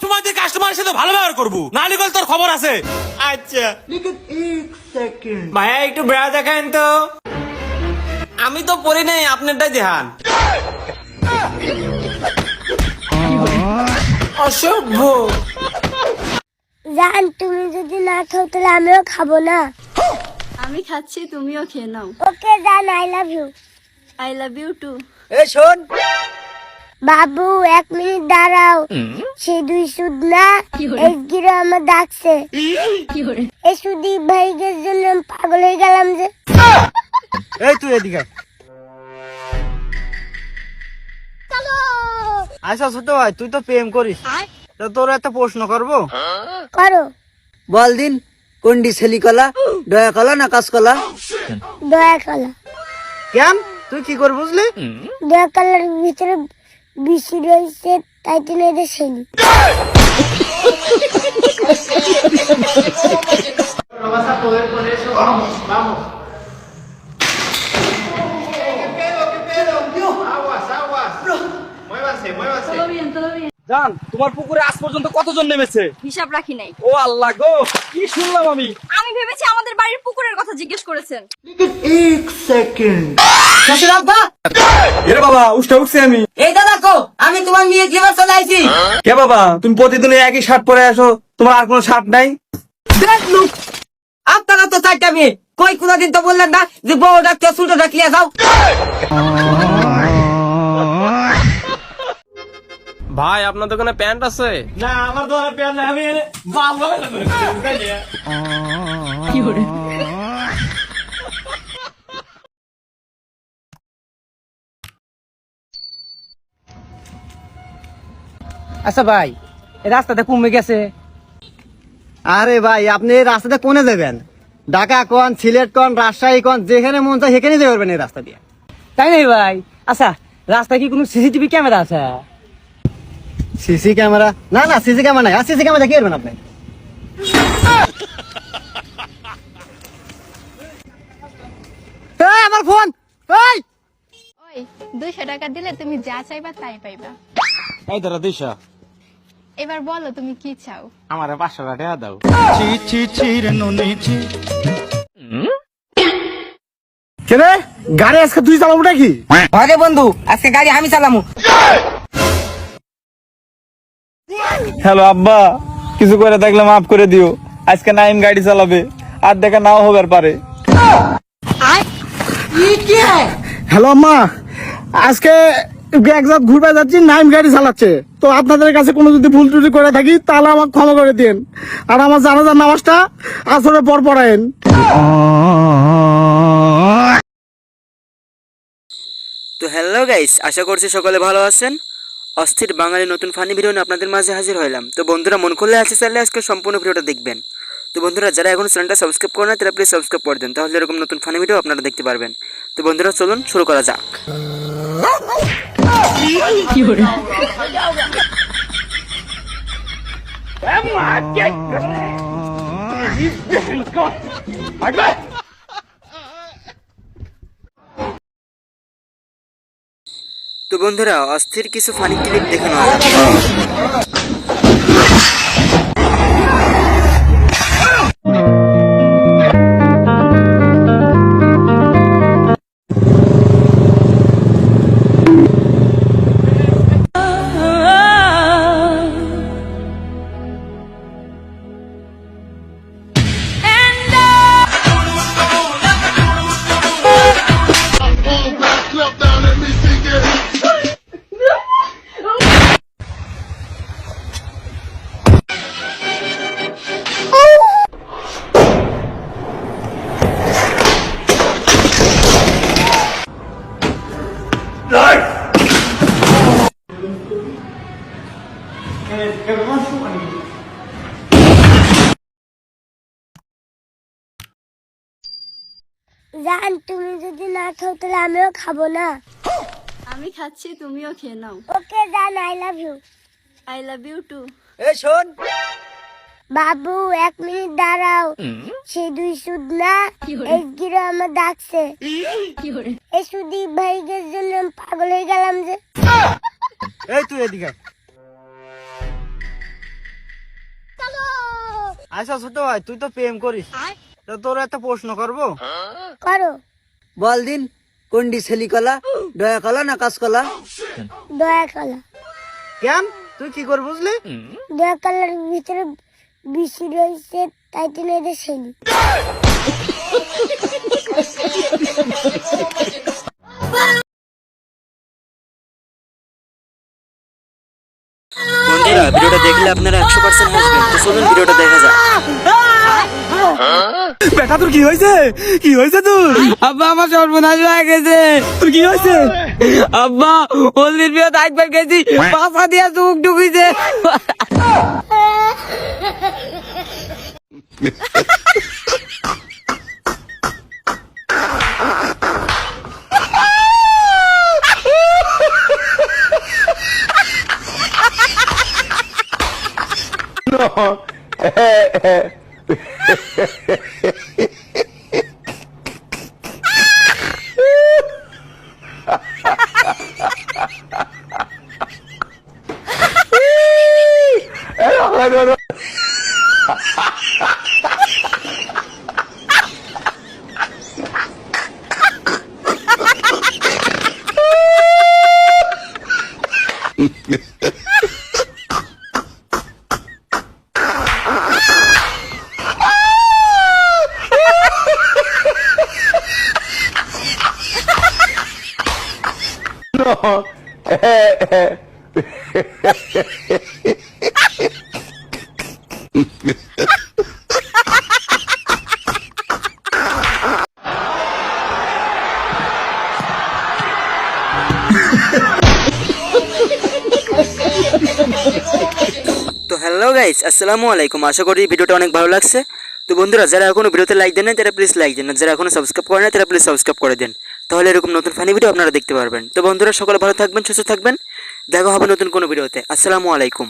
সময় দিয়ে কাস্টমারের সাথে ভালো ব্যবহার করবো, না হলে তোর খবর আছে। আচ্ছা ভাইয়া একটু ব্রা দেখান তো। আমি তো পড়ি নাই, আপনারটাই দেখান। অসভ্য। জান তুমি যদি না খাও তাহলে আমিও খাবো না। আমি খাচ্ছি, তুমিও খেয়ে নাও। ওকে জান, I love you. I love you too. এই শোন বাবু 1 মিনিট দাঁড়াও, সে 2 সুদ না এই গিরো আমার ডাকছে। এই সুদি ভাইগের জন্য আমি পাগল হয়ে গেলাম যে। এই তুই এদিকে আচ্ছা ছোট ভাই, তুই তো প্রেম করিস, তো তোর একটা প্রশ্ন করবো। করো। বল দিন, কোনটি ছেলি কলা, দয়া কলা না কাজ কলা? দয়া কলা। কেন, তুই কি করে বুঝলি? দয়া কলার ভিতরে বেশি রয়েছে, তাই তুমি এটা ছেলি। জান, তোমার পুকুরে আজ পর্যন্ত কতজন নেমেছে? হিসাব রাখি নাই। ও আল্লাহ গো, কি শুনলাম আমি। আমি ভেবেছি আমাদের বাড়ির পুকুরের কথা জিজ্ঞেস করেছেন। শ্বশুর আব্বা। এরে বাবা, উঠতে উঠছি আমি। এই দাদা কো, আমি তোমার মেয়ে ক্লিবার চলে আইছি। কে বাবা, তুমি প্রতিদিন একই শার্ট পরে আসো, তোমার আর কোনো শার্ট নাই? দেখ লোক, আপনারা তো 4টা মেয়ে, কই কোনদিন তো বললেন না যে বউ ডাকতে ছুটো ডাকলিয়া যাও। ভাই আপনার দোকানে প্যান্ট আছে? না, আমার তো আর প্যান নাই, আমি বাল হবে না। আচ্ছা ভাই, এই রাস্তাটা কমে গেছে। আরে ভাই, আপনি এই রাস্তাতে কোনে যাবেন? ঢাকা কোন, সিলেট কোন, রাজশাহী কোন, যেখানে মন চায় সেখানে যেতে পারবেন এই রাস্তা দিয়ে। তাই নাই ভাই? আচ্ছা, রাস্তায় কি কোনো সিসিটিভি ক্যামেরা আছে? CC camera? না না, সিসি ক্যামেরা নাই। আর সিসি ক্যামেরা কি করবেন আপনি? এই আমার ফোন। এই ওই 200 টাকা দিলে তুমি যা চাইবা তাই পাইবা। এই ধরো 200। এবার বলো তুমি কি চাও? আমার 500 টাকা দাও। কেনে গাড়ি আজকে তুই চালাবো নাকি? আরে বন্ধু, আজকে গাড়ি আমি চালামু। হ্যালো আব্বা, কিছু করে দেখলে মাফ করে দিও। আজকে নাইম গাড়ি চালাবে, আর দেখা নাও হবার পারে। হ্যালো আম্মা, আজকে এক জাত ঘুরবে যাচ্ছি, নাইম গাড়ি চালাচ্ছে। তো আপনাদের কাছে কোনো যদি ভুল ত্রুটি করে থাকি তাহলে আমাকে ক্ষমা করে দিন, আর আমার জানাজার নামাজটা আসরের পর পড়ায়েন। তো হ্যালো গাইস, আশা করছি সকলে ভালো আছেন। অস্থির বাঙালি নতুন ফানি ভিডিও নিয়ে আপনাদের মাঝে হাজির হলাম। তো বন্ধুরা, মন খুলে আছে চাইলে আজকে সম্পূর্ণ ভিডিওটা দেখবেন। তো বন্ধুরা, যারা এখন চ্যানেলটা সাবস্ক্রাইব করে না তারা প্লিজ সাবস্ক্রাইব করে দেন, তাহলে এরকম নতুন ফানি ভিডিও আপনারা দেখতে পারবেন। তো বন্ধুরা, চলুন শুরু করা যাক। তো বন্ধুরা, অস্থির কিছু ফানি ক্লিপ দেখে নেওয়া যাক। জান তুমি যদি না খাও তাহলে আমিও খাবো না। আমি খাচ্ছি, তুমিও খেয়ে নাও। ওকে জান, I love you. I love you too. এই শোন বাবু 1 মিনিট দাঁড়াও, সে 2 সুদ না এই গিরো আমার ডাকছে। এই সুদি ভাইগের জন্য আমি পাগল হয়ে গেলাম যে। এই তুই এদিকে আচ্ছা ছোট ভাই, তুই তো প্রেম করিস, তো তোর একটা প্রশ্ন করবো। করো। বল দিন, কোনটি ছেলি কলা, দয়া কলা না কাজ কলা? দয়া কলা। কেন, তুই কি করে বুঝলি? দয়া কলার ভিতরে বেশি রয়েছে, তাই তিনি এদের ছেলে। বন্ধুরা ভিডিওটা দেখলে আপনারা 100% হাসবেন, তো চলুন ভিডিওটা দেখা যাক। বেটা তোর কি হয়েছে? কি হয়েছে তোর? আব্বা আমার সর্বনাশ হয়ে গেছে। তোর কি হয়েছে? আব্বা হলদির বিয়ে একবার গেছি, পাশা দিয়ে চুক ঢুকিছে। তো হ্যালো গাইস, আসসালামু আলাইকুম। আশা করি ভিডিওটা অনেক ভালো লাগছে। তো বন্ধুরা যারা এখনো ভিডিওতে লাইক দেন না তারা প্লিজ লাইক দেন, আর যারা এখনো সাবস্ক্রাইব করেন না তারা প্লিজ সাবস্ক্রাইব করে দেন, তাহলে এরকম নতুন ফানি ভিডিও আপনারা দেখতে পারবেন। তো বন্ধুরা সকলে ভালো থাকবেন, সুস্থ থাকবেন, দেখা হবে নতুন কোনো ভিডিওতে। আসসালামু আলাইকুম।